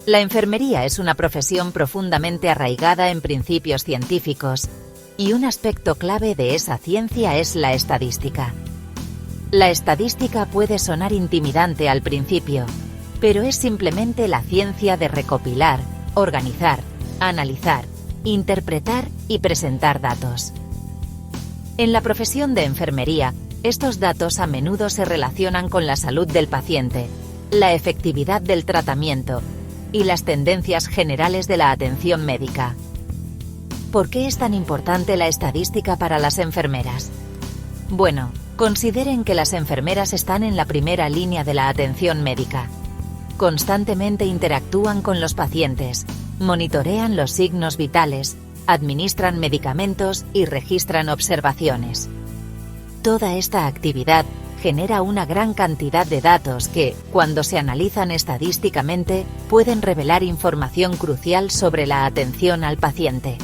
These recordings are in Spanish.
La enfermería es una profesión profundamente arraigada en principios científicos, y un aspecto clave de esa ciencia es la estadística. La estadística puede sonar intimidante al principio, pero es simplemente la ciencia de recopilar, organizar, analizar, interpretar y presentar datos. En la profesión de enfermería, estos datos a menudo se relacionan con la salud del paciente, la efectividad del tratamiento y las tendencias generales de la atención médica. ¿Por qué es tan importante la estadística para las enfermeras? Bueno, consideren que las enfermeras están en la primera línea de la atención médica. Constantemente interactúan con los pacientes, monitorean los signos vitales, administran medicamentos y registran observaciones. Toda esta actividad genera una gran cantidad de datos que, cuando se analizan estadísticamente, pueden revelar información crucial sobre la atención al paciente.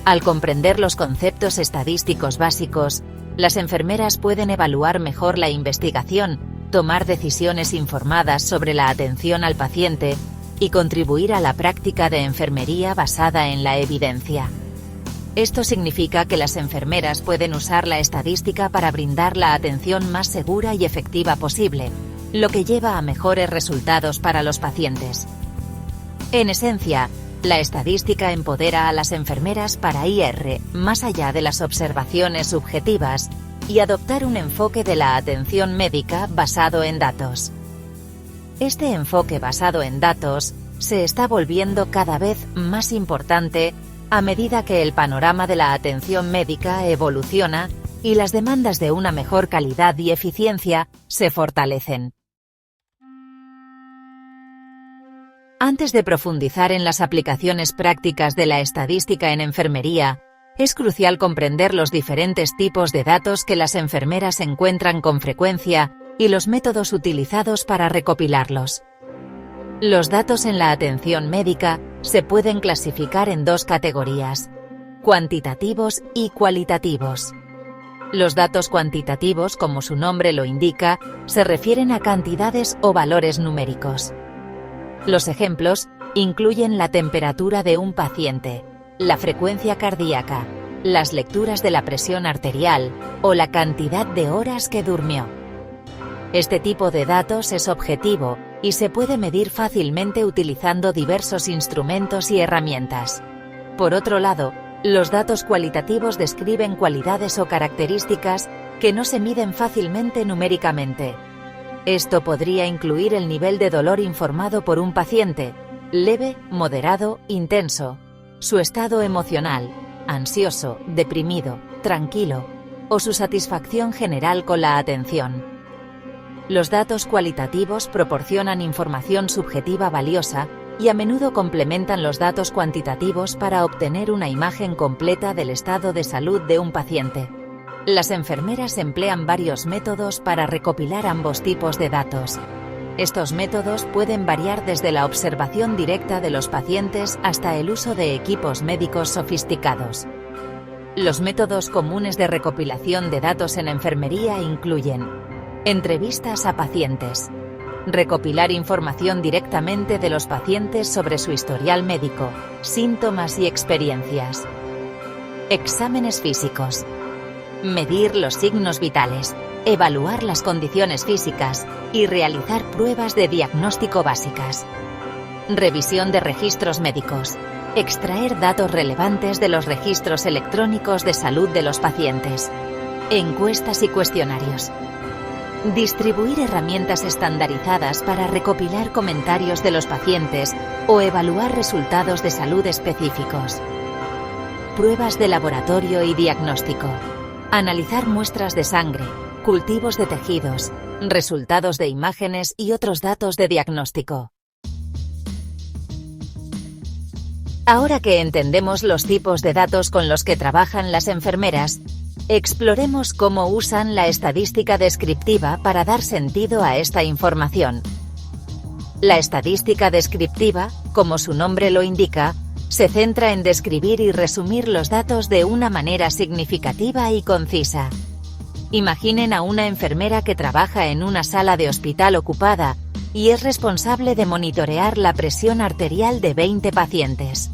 Al comprender los conceptos estadísticos básicos, las enfermeras pueden evaluar mejor la investigación, tomar decisiones informadas sobre la atención al paciente y contribuir a la práctica de enfermería basada en la evidencia. Esto significa que las enfermeras pueden usar la estadística para brindar la atención más segura y efectiva posible, lo que lleva a mejores resultados para los pacientes. En esencia, la estadística empodera a las enfermeras para ir más allá de las observaciones subjetivas y adoptar un enfoque de la atención médica basado en datos. Este enfoque basado en datos se está volviendo cada vez más importante a medida que el panorama de la atención médica evoluciona y las demandas de una mejor calidad y eficiencia se fortalecen. Antes de profundizar en las aplicaciones prácticas de la estadística en enfermería, es crucial comprender los diferentes tipos de datos que las enfermeras encuentran con frecuencia y los métodos utilizados para recopilarlos. Los datos en la atención médica se pueden clasificar en dos categorías: cuantitativos y cualitativos. Los datos cuantitativos, como su nombre lo indica, se refieren a cantidades o valores numéricos. Los ejemplos incluyen la temperatura de un paciente, la frecuencia cardíaca, las lecturas de la presión arterial o la cantidad de horas que durmió. Este tipo de datos es objetivo y se puede medir fácilmente utilizando diversos instrumentos y herramientas. Por otro lado, los datos cualitativos describen cualidades o características que no se miden fácilmente numéricamente. Esto podría incluir el nivel de dolor informado por un paciente, leve, moderado, intenso, su estado emocional, ansioso, deprimido, tranquilo, o su satisfacción general con la atención. Los datos cualitativos proporcionan información subjetiva valiosa y a menudo complementan los datos cuantitativos para obtener una imagen completa del estado de salud de un paciente. Las enfermeras emplean varios métodos para recopilar ambos tipos de datos. Estos métodos pueden variar desde la observación directa de los pacientes hasta el uso de equipos médicos sofisticados. Los métodos comunes de recopilación de datos en enfermería incluyen: entrevistas a pacientes. Recopilar información directamente de los pacientes sobre su historial médico, síntomas y experiencias. Exámenes físicos. Medir los signos vitales, evaluar las condiciones físicas y realizar pruebas de diagnóstico básicas. Revisión de registros médicos. Extraer datos relevantes de los registros electrónicos de salud de los pacientes. Encuestas y cuestionarios. Distribuir herramientas estandarizadas para recopilar comentarios de los pacientes o evaluar resultados de salud específicos. Pruebas de laboratorio y diagnóstico. Analizar muestras de sangre, cultivos de tejidos, resultados de imágenes y otros datos de diagnóstico. Ahora que entendemos los tipos de datos con los que trabajan las enfermeras, exploremos cómo usan la estadística descriptiva para dar sentido a esta información. La estadística descriptiva, como su nombre lo indica, se centra en describir y resumir los datos de una manera significativa y concisa. Imaginen a una enfermera que trabaja en una sala de hospital ocupada y es responsable de monitorear la presión arterial de 20 pacientes.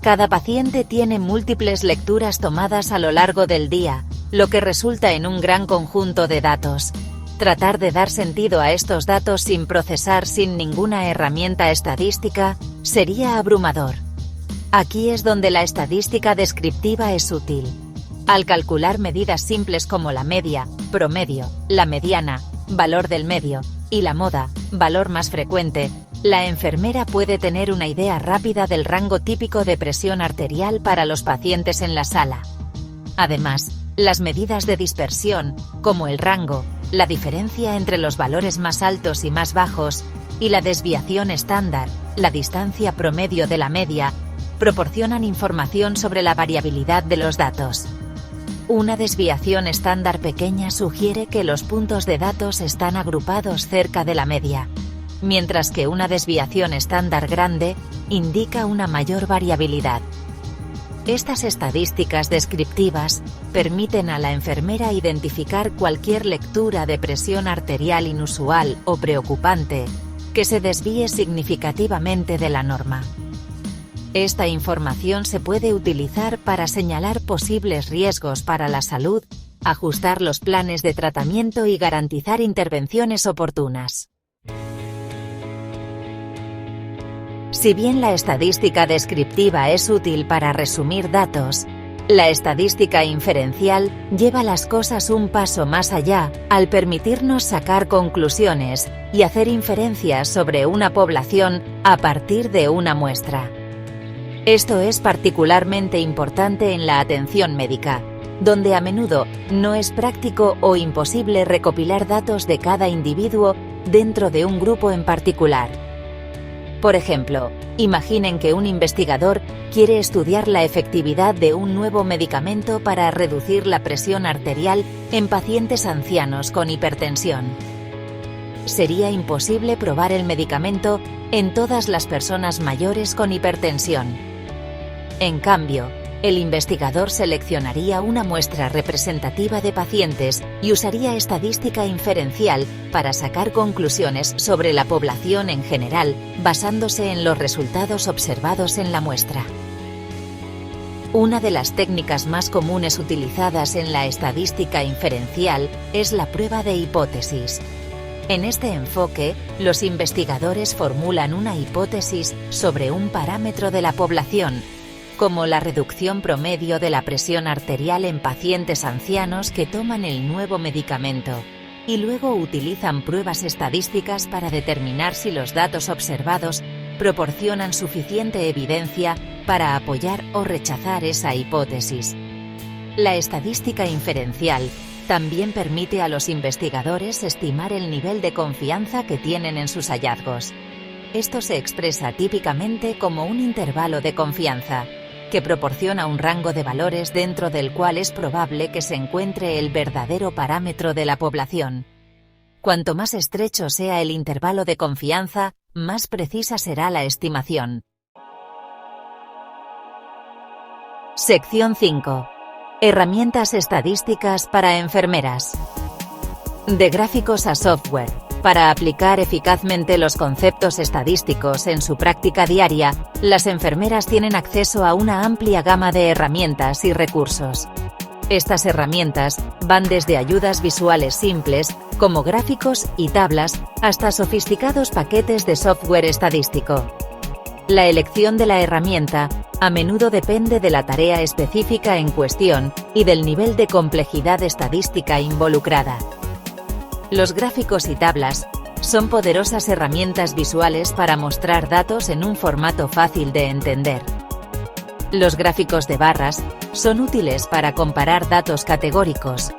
Cada paciente tiene múltiples lecturas tomadas a lo largo del día, lo que resulta en un gran conjunto de datos. Tratar de dar sentido a estos datos sin procesar sin ninguna herramienta estadística sería abrumador. Aquí es donde la estadística descriptiva es útil. Al calcular medidas simples como la media, promedio, la mediana, valor del medio, y la moda, valor más frecuente, la enfermera puede tener una idea rápida del rango típico de presión arterial para los pacientes en la sala. Además, las medidas de dispersión, como el rango, la diferencia entre los valores más altos y más bajos, y la desviación estándar, la distancia promedio de la media, proporcionan información sobre la variabilidad de los datos. Una desviación estándar pequeña sugiere que los puntos de datos están agrupados cerca de la media, mientras que una desviación estándar grande indica una mayor variabilidad. Estas estadísticas descriptivas permiten a la enfermera identificar cualquier lectura de presión arterial inusual o preocupante que se desvíe significativamente de la norma. Esta información se puede utilizar para señalar posibles riesgos para la salud, ajustar los planes de tratamiento y garantizar intervenciones oportunas. Si bien la estadística descriptiva es útil para resumir datos, la estadística inferencial lleva las cosas un paso más allá, al permitirnos sacar conclusiones y hacer inferencias sobre una población a partir de una muestra. Esto es particularmente importante en la atención médica, donde a menudo no es práctico o imposible recopilar datos de cada individuo dentro de un grupo en particular. Por ejemplo, imaginen que un investigador quiere estudiar la efectividad de un nuevo medicamento para reducir la presión arterial en pacientes ancianos con hipertensión. Sería imposible probar el medicamento en todas las personas mayores con hipertensión. En cambio, el investigador seleccionaría una muestra representativa de pacientes y usaría estadística inferencial para sacar conclusiones sobre la población en general, basándose en los resultados observados en la muestra. Una de las técnicas más comunes utilizadas en la estadística inferencial es la prueba de hipótesis. En este enfoque, los investigadores formulan una hipótesis sobre un parámetro de la población, como la reducción promedio de la presión arterial en pacientes ancianos que toman el nuevo medicamento, y luego utilizan pruebas estadísticas para determinar si los datos observados proporcionan suficiente evidencia para apoyar o rechazar esa hipótesis. La estadística inferencial también permite a los investigadores estimar el nivel de confianza que tienen en sus hallazgos. Esto se expresa típicamente como un intervalo de confianza, que proporciona un rango de valores dentro del cual es probable que se encuentre el verdadero parámetro de la población. Cuanto más estrecho sea el intervalo de confianza, más precisa será la estimación. Sección 5. Herramientas estadísticas para enfermeras. De gráficos a software. Para aplicar eficazmente los conceptos estadísticos en su práctica diaria, las enfermeras tienen acceso a una amplia gama de herramientas y recursos. Estas herramientas van desde ayudas visuales simples, como gráficos y tablas, hasta sofisticados paquetes de software estadístico. La elección de la herramienta a menudo depende de la tarea específica en cuestión y del nivel de complejidad estadística involucrada. Los gráficos y tablas son poderosas herramientas visuales para mostrar datos en un formato fácil de entender. Los gráficos de barras son útiles para comparar datos categóricos,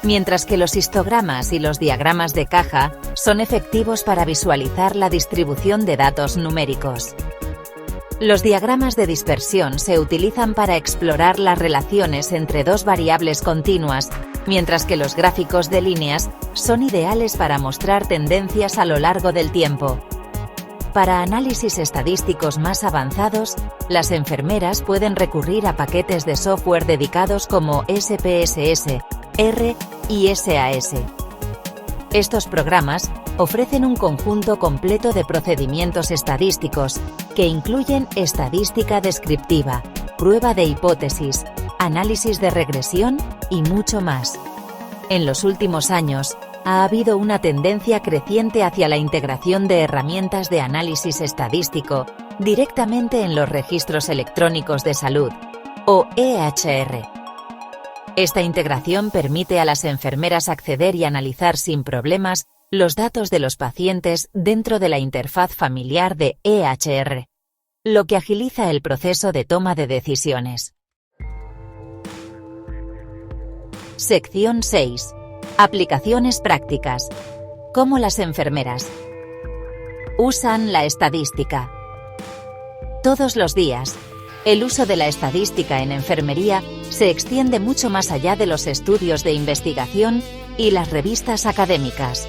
mientras que los histogramas y los diagramas de caja son efectivos para visualizar la distribución de datos numéricos. Los diagramas de dispersión se utilizan para explorar las relaciones entre dos variables continuas, mientras que los gráficos de líneas son ideales para mostrar tendencias a lo largo del tiempo. Para análisis estadísticos más avanzados, las enfermeras pueden recurrir a paquetes de software dedicados como SPSS, R y SAS. Estos programas ofrecen un conjunto completo de procedimientos estadísticos que incluyen estadística descriptiva, prueba de hipótesis, análisis de regresión y mucho más. En los últimos años, ha habido una tendencia creciente hacia la integración de herramientas de análisis estadístico directamente en los registros electrónicos de salud, o EHR. Esta integración permite a las enfermeras acceder y analizar sin problemas los datos de los pacientes dentro de la interfaz familiar de EHR, lo que agiliza el proceso de toma de decisiones. Sección 6. Aplicaciones prácticas. ¿Cómo las enfermeras usan la estadística? Todos los días, el uso de la estadística en enfermería se extiende mucho más allá de los estudios de investigación y las revistas académicas.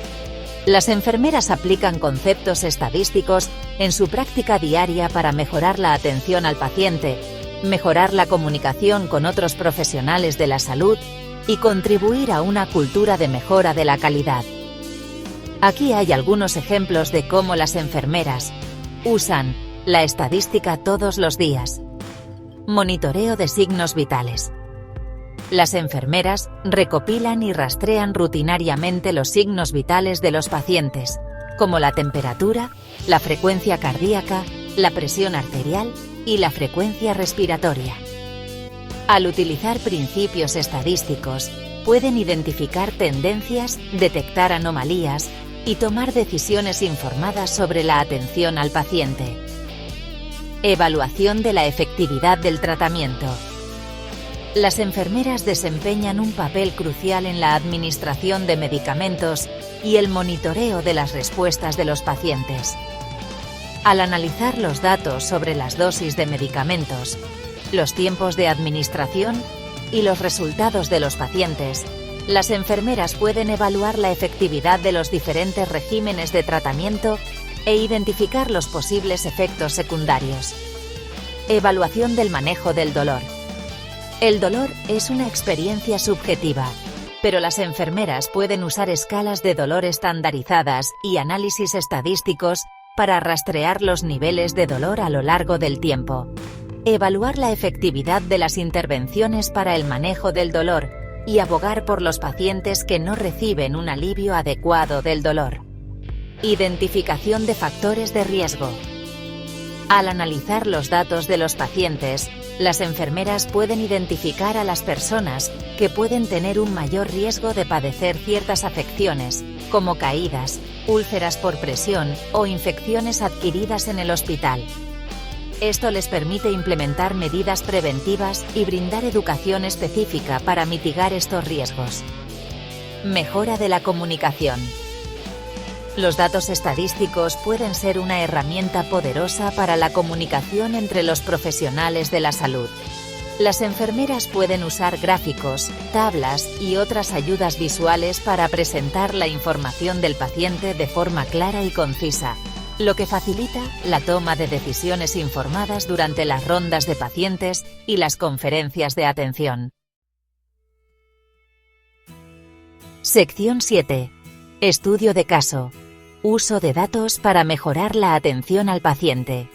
Las enfermeras aplican conceptos estadísticos en su práctica diaria para mejorar la atención al paciente, mejorar la comunicación con otros profesionales de la salud y contribuir a una cultura de mejora de la calidad. Aquí hay algunos ejemplos de cómo las enfermeras usan la estadística todos los días. Monitoreo de signos vitales. Las enfermeras recopilan y rastrean rutinariamente los signos vitales de los pacientes, como la temperatura, la frecuencia cardíaca, la presión arterial y la frecuencia respiratoria. Al utilizar principios estadísticos, pueden identificar tendencias, detectar anomalías y tomar decisiones informadas sobre la atención al paciente. Evaluación de la efectividad del tratamiento. Las enfermeras desempeñan un papel crucial en la administración de medicamentos y el monitoreo de las respuestas de los pacientes. Al analizar los datos sobre las dosis de medicamentos, los tiempos de administración y los resultados de los pacientes, las enfermeras pueden evaluar la efectividad de los diferentes regímenes de tratamiento e identificar los posibles efectos secundarios. Evaluación del manejo del dolor. El dolor es una experiencia subjetiva, pero las enfermeras pueden usar escalas de dolor estandarizadas y análisis estadísticos para rastrear los niveles de dolor a lo largo del tiempo. Evaluar la efectividad de las intervenciones para el manejo del dolor y abogar por los pacientes que no reciben un alivio adecuado del dolor. Identificación de factores de riesgo. Al analizar los datos de los pacientes, las enfermeras pueden identificar a las personas que pueden tener un mayor riesgo de padecer ciertas afecciones, como caídas, úlceras por presión o infecciones adquiridas en el hospital. Esto les permite implementar medidas preventivas y brindar educación específica para mitigar estos riesgos. Mejora de la comunicación. Los datos estadísticos pueden ser una herramienta poderosa para la comunicación entre los profesionales de la salud. Las enfermeras pueden usar gráficos, tablas y otras ayudas visuales para presentar la información del paciente de forma clara y concisa, lo que facilita la toma de decisiones informadas durante las rondas de pacientes y las conferencias de atención. Sección 7. Estudio de caso. Uso de datos para mejorar la atención al paciente.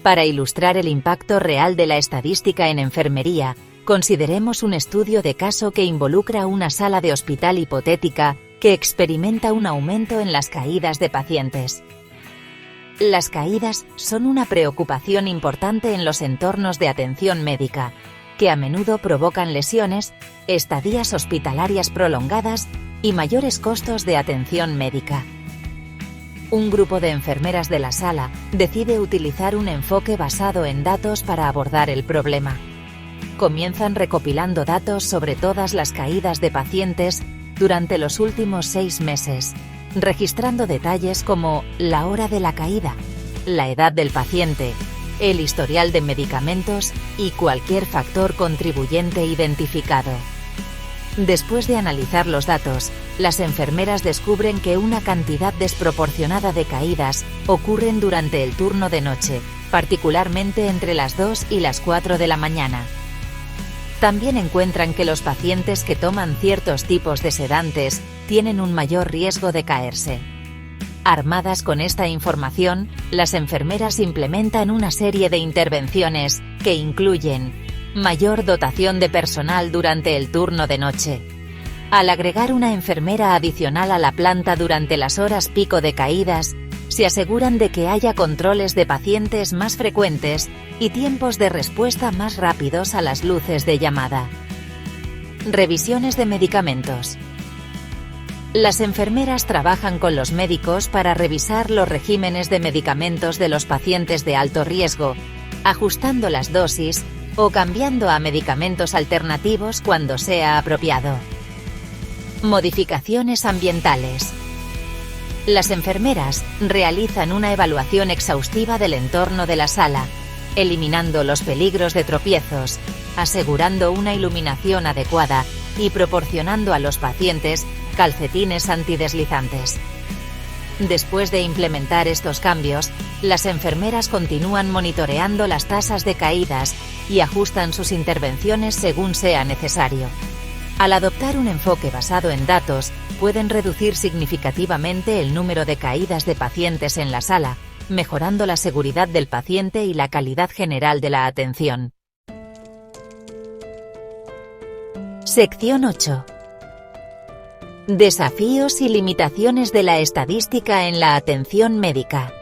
Para ilustrar el impacto real de la estadística en enfermería, consideremos un estudio de caso que involucra una sala de hospital hipotética que experimenta un aumento en las caídas de pacientes. Las caídas son una preocupación importante en los entornos de atención médica, que a menudo provocan lesiones, estadías hospitalarias prolongadas y mayores costos de atención médica. Un grupo de enfermeras de la sala decide utilizar un enfoque basado en datos para abordar el problema. Comienzan recopilando datos sobre todas las caídas de pacientes durante los últimos 6 meses, registrando detalles como la hora de la caída, la edad del paciente, el historial de medicamentos y cualquier factor contribuyente identificado. Después de analizar los datos, las enfermeras descubren que una cantidad desproporcionada de caídas ocurren durante el turno de noche, particularmente entre las 2 y las 4 de la mañana. También encuentran que los pacientes que toman ciertos tipos de sedantes tienen un mayor riesgo de caerse. Armadas con esta información, las enfermeras implementan una serie de intervenciones, que incluyen mayor dotación de personal durante el turno de noche. Al agregar una enfermera adicional a la planta durante las horas pico de caídas, se aseguran de que haya controles de pacientes más frecuentes y tiempos de respuesta más rápidos a las luces de llamada. Revisiones de medicamentos. Las enfermeras trabajan con los médicos para revisar los regímenes de medicamentos de los pacientes de alto riesgo, ajustando las dosis o cambiando a medicamentos alternativos cuando sea apropiado. Modificaciones ambientales. Las enfermeras realizan una evaluación exhaustiva del entorno de la sala, eliminando los peligros de tropiezos, asegurando una iluminación adecuada y proporcionando a los pacientes calcetines antideslizantes. Después de implementar estos cambios, las enfermeras continúan monitoreando las tasas de caídas y ajustan sus intervenciones según sea necesario. Al adoptar un enfoque basado en datos, pueden reducir significativamente el número de caídas de pacientes en la sala, mejorando la seguridad del paciente y la calidad general de la atención. Sección 8. Desafíos y limitaciones de la estadística en la atención médica.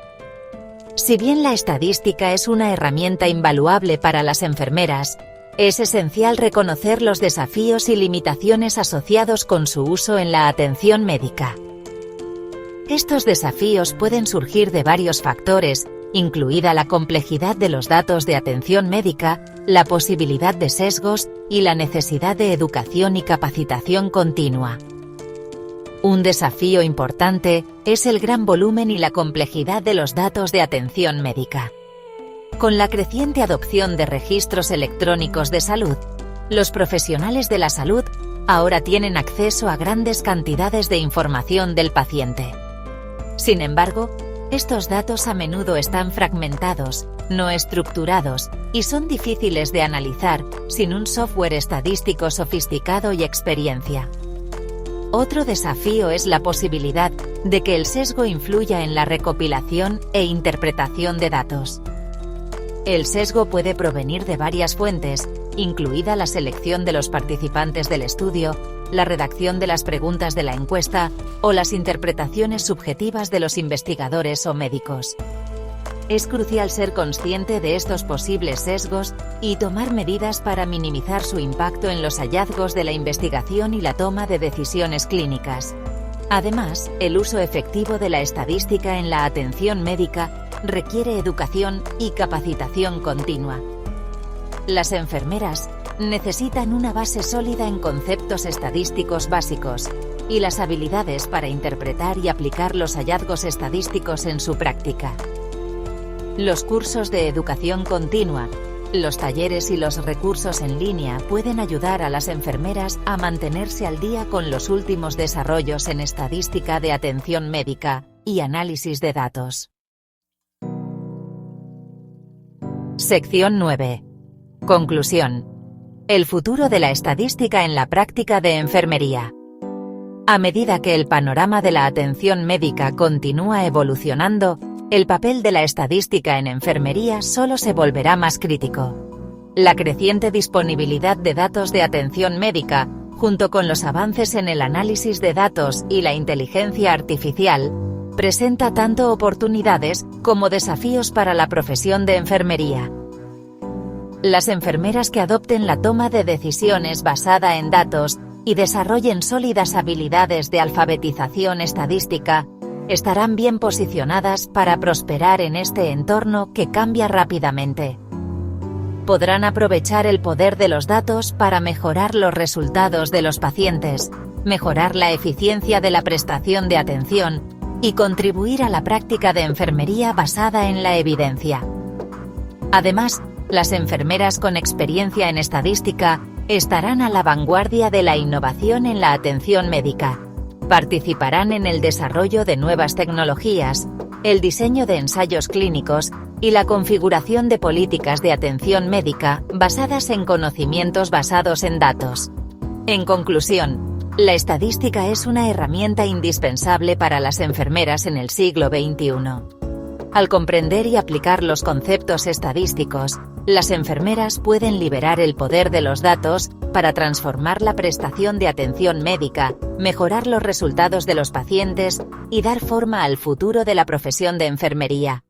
Si bien la estadística es una herramienta invaluable para las enfermeras, es esencial reconocer los desafíos y limitaciones asociados con su uso en la atención médica. Estos desafíos pueden surgir de varios factores, incluida la complejidad de los datos de atención médica, la posibilidad de sesgos y la necesidad de educación y capacitación continua. Un desafío importante es el gran volumen y la complejidad de los datos de atención médica. Con la creciente adopción de registros electrónicos de salud, los profesionales de la salud ahora tienen acceso a grandes cantidades de información del paciente. Sin embargo, estos datos a menudo están fragmentados, no estructurados, y son difíciles de analizar sin un software estadístico sofisticado y experiencia. Otro desafío es la posibilidad de que el sesgo influya en la recopilación e interpretación de datos. El sesgo puede provenir de varias fuentes, incluida la selección de los participantes del estudio, la redacción de las preguntas de la encuesta o las interpretaciones subjetivas de los investigadores o médicos. Es crucial ser consciente de estos posibles sesgos y tomar medidas para minimizar su impacto en los hallazgos de la investigación y la toma de decisiones clínicas. Además, el uso efectivo de la estadística en la atención médica requiere educación y capacitación continua. Las enfermeras necesitan una base sólida en conceptos estadísticos básicos y las habilidades para interpretar y aplicar los hallazgos estadísticos en su práctica. Los cursos de educación continua, los talleres y los recursos en línea pueden ayudar a las enfermeras a mantenerse al día con los últimos desarrollos en estadística de atención médica y análisis de datos. Sección 9. Conclusión. El futuro de la estadística en la práctica de enfermería. A medida que el panorama de la atención médica continúa evolucionando, el papel de la estadística en enfermería solo se volverá más crítico. La creciente disponibilidad de datos de atención médica, junto con los avances en el análisis de datos y la inteligencia artificial, presenta tanto oportunidades como desafíos para la profesión de enfermería. Las enfermeras que adopten la toma de decisiones basada en datos y desarrollen sólidas habilidades de alfabetización estadística, estarán bien posicionadas para prosperar en este entorno que cambia rápidamente. Podrán aprovechar el poder de los datos para mejorar los resultados de los pacientes, mejorar la eficiencia de la prestación de atención y contribuir a la práctica de enfermería basada en la evidencia. Además, las enfermeras con experiencia en estadística estarán a la vanguardia de la innovación en la atención médica, Participarán en el desarrollo de nuevas tecnologías, el diseño de ensayos clínicos y la configuración de políticas de atención médica basadas en conocimientos basados en datos. En conclusión, la estadística es una herramienta indispensable para las enfermeras en el siglo XXI. Al comprender y aplicar los conceptos estadísticos, las enfermeras pueden liberar el poder de los datos para transformar la prestación de atención médica, mejorar los resultados de los pacientes y dar forma al futuro de la profesión de enfermería.